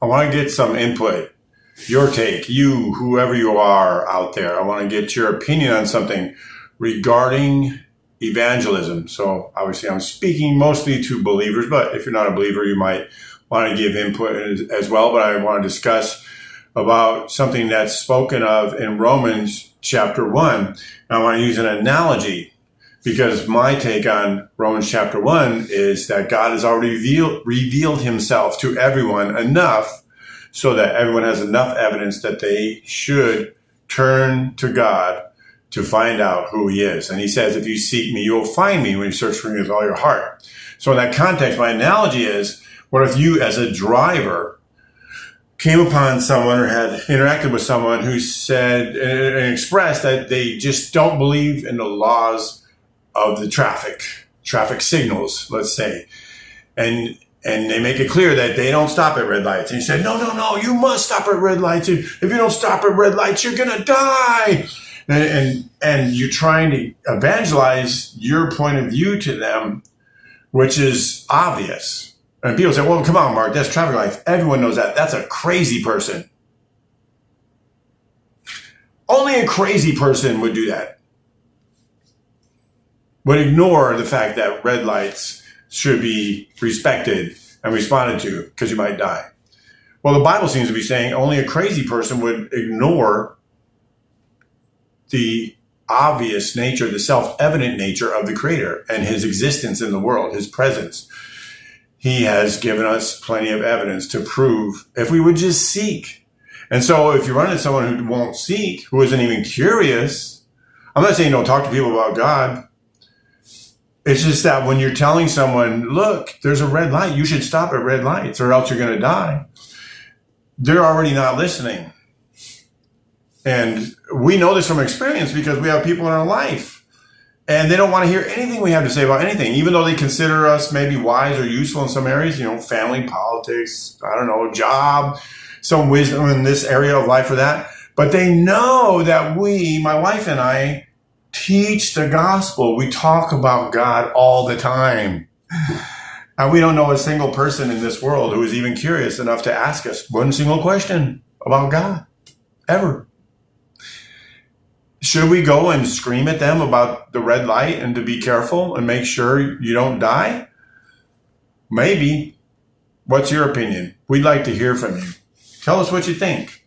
I want to get some input, your take, you, whoever you are out there. I want to get your opinion on something regarding evangelism. So obviously I'm speaking mostly to believers, but if you're not a believer, you might want to give input as well. But I want to discuss about something that's spoken of in Romans chapter 1. And I want to use an analogy because my take on Romans chapter 1 is that God has already revealed himself to everyone enough so that everyone has enough evidence that they should turn to God to find out who he is. And he says, if you seek me, you will find me when you search for me with all your heart. So in that context, my analogy is, what if you as a driver came upon someone or had interacted with someone who said and expressed that they just don't believe in the laws of the traffic signals, let's say, and they make it clear that they don't stop at red lights. And you say, no, you must stop at red lights. If you don't stop at red lights, you're going to die. And you're trying to evangelize your point of view to them, which is obvious. And people say, well, come on, Mark, that's traffic lights. Everyone knows that. That's a crazy person. Only a crazy person would do that. Would ignore the fact that red lights should be respected and responded to because you might die. Well, the Bible seems to be saying only a crazy person would ignore the obvious nature, the self-evident nature of the Creator and his existence in the world, his presence. He has given us plenty of evidence to prove if we would just seek. And so if you run into someone who won't seek, who isn't even curious, I'm not saying don't talk to people about God. It's just that when you're telling someone, look, there's a red light, you should stop at red lights or else you're going to die, they're already not listening. And we know this from experience because we have people in our life and they don't want to hear anything we have to say about anything, even though they consider us maybe wise or useful in some areas, family, politics, job, some wisdom in this area of life or that. But they know that my wife and I, teach the gospel. We talk about God all the time. And we don't know a single person in this world who is even curious enough to ask us one single question about God, ever. Should we go and scream at them about the red light and to be careful and make sure you don't die? Maybe. What's your opinion? We'd like to hear from you. Tell us what you think.